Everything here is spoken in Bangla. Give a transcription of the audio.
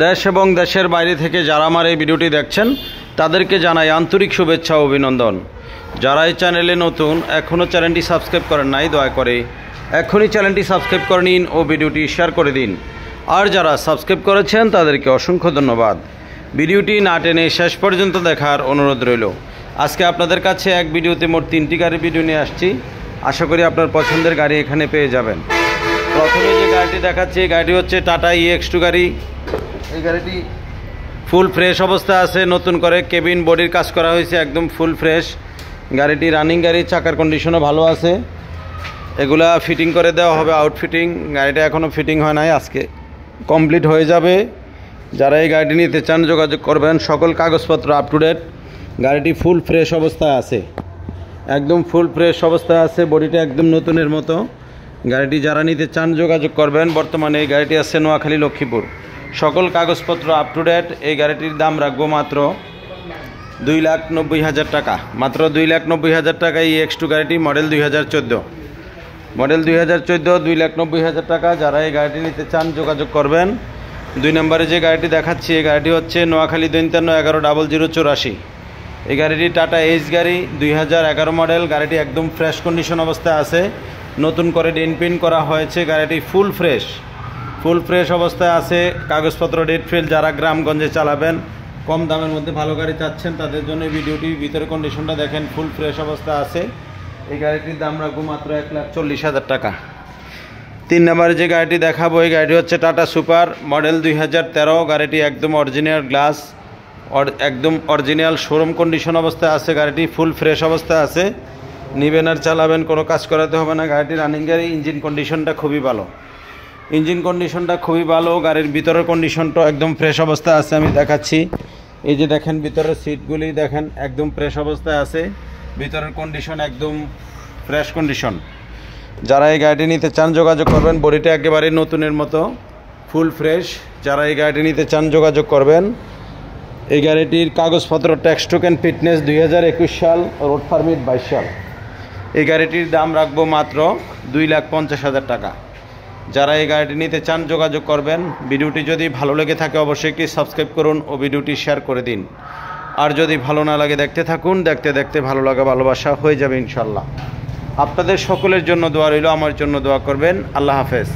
দেশ এবং দেশের বাইরে থেকে যারা আমার এই ভিডিওটি দেখছেন তাদেরকে জানাই আন্তরিক শুভেচ্ছা ও অভিনন্দন। যারা এই চ্যানেলে নতুন, এখনও চ্যানেলটি সাবস্ক্রাইব করেন নাই, দয়া করে এখনই চ্যানেলটি সাবস্ক্রাইব করে নিন ও ভিডিওটি শেয়ার করে দিন। আর যারা সাবস্ক্রাইব করেছেন তাদেরকে অসংখ্য ধন্যবাদ। ভিডিওটি না টেনে শেষ পর্যন্ত দেখার অনুরোধ রইল। আজকে আপনাদের কাছে এক ভিডিওতে মোট 3টি গাড়ির ভিডিও নিয়ে আসছি। আশা করি আপনার পছন্দের গাড়ি এখানে পেয়ে যাবেন। প্রথমে যে গাড়িটি দেখাচ্ছি, এই গাড়িটি হচ্ছে টাটা EX2 গাড়ি। এই গাড়িটি ফুল ফ্রেশ অবস্থা আছে, নতুন করে কেবিন বডির কাজ করা হয়েছে, একদম ফুল ফ্রেশ। গাড়িটি রানিং গাড়ি, চাকার কন্ডিশনও ভালো আছে। এগুলা ফিটিং করে দেওয়া হবে, আউটফিটিং। গাড়িটা এখনও ফিটিং হয় নাই, আজকে কমপ্লিট হয়ে যাবে। যারা এই গাড়িটি নিতে চান যোগাযোগ করবেন। সকল কাগজপত্র আপ টু ডেট। গাড়িটি ফুল ফ্রেশ অবস্থায় আছে, একদম ফুল ফ্রেশ অবস্থায় আছে, বডিটা একদম নতুনের মতো। গাড়িটি যারা নিতে চান যোগাযোগ করবেন। বর্তমানে এই গাড়িটি আছে নোয়াখালী লক্ষ্মীপুর। সকল কাগজপত্র আপ টু ডেট। এই গাড়িটির দাম রাখবো মাত্র 2,90,000 টাকা। মাত্র 2,90,000 টাকা। EX2 গাড়িটি মডেল 2014, মডেল 2014, 2,90,000 টাকা। যারা এই গাড়িটি নিতে চান যোগাযোগ করবেন। 2 নম্বরে যে গাড়িটি দেখাচ্ছি, এই গাড়িটি হচ্ছে নোয়াখালী 53110084। এই গাড়িটি টাটা এইচ গাড়ি, 2011 মডেল। গাড়িটি একদম ফ্রেশ কন্ডিশন অবস্থায় আছে, নতুন করে ডেন্ট পেন্ট করা হয়েছে। গাড়িটি ফুল ফ্রেশ অবস্থায় আছে, কাগজপত্র ডেট ফেল। যারা গ্রামগঞ্জে চালাবেন, কম দামের মধ্যে ভালো গাড়ি চাচ্ছেন, তাদের জন্য ভিডিওটি ভিতরে কন্ডিশনটা দেখেন, ফুল ফ্রেশ অবস্থায় আছে। এই গাড়িটির দাম রাখবো মাত্র 1,40,000 টাকা। 3 নম্বরে যে গাড়িটি দেখাবো, এই গাড়িটি হচ্ছে টাটা সুপার, মডেল 2013। গাড়িটি একদম অরিজিনাল গ্লাস, একদম অরিজিনাল শোরুম কন্ডিশন অবস্থায় আছে। গাড়িটি ফুল ফ্রেশ অবস্থায় আছে, নিবেন আর চালাবেন, কোনো কাজ করাতে হবে না। গাড়িটি রানিং গাড়ি, ইঞ্জিন কন্ডিশনটা খুবই ভালো। গাড়ির ভিতরের কন্ডিশনটা একদম ফ্রেশ অবস্থায় আছে। আমি দেখাচ্ছি, এই যে দেখেন ভিতরের সিটগুলি দেখেন, একদম ফ্রেশ অবস্থায় আছে। ভিতরের কন্ডিশন একদম ফ্রেশ কন্ডিশন। যারা এই গাড়িটি নিতে চান যোগাযোগ করবেন। বডিটা একেবারে নতুনের মতো, ফুল ফ্রেশ। যারা এই গাড়িটি নিতে চান যোগাযোগ করবেন। এই গাড়িটির কাগজপত্র ট্যাক্স টোকেন ফিটনেস 2021 সাল, রোড পারমিট 22 সাল। এই গাড়িটির দাম রাখবো মাত্র 2,50,000 টাকা। যারা এই গাড়িটি নিতে চান যোগাযোগ করবেন। ভিডিওটি যদি ভালো লেগে থাকে অবশ্যই একটি সাবস্ক্রাইব করুন ও ভিডিওটি শেয়ার করে দিন। আর যদি ভালো না লাগে দেখতে থাকুন, দেখতে দেখতে ভালো লাগা ভালোবাসা হয়ে যাবে ইনশাল্লাহ। আপনাদের সকলের জন্য দোয়া রইল, আমার জন্য দোয়া করবেন। আল্লাহ হাফেজ।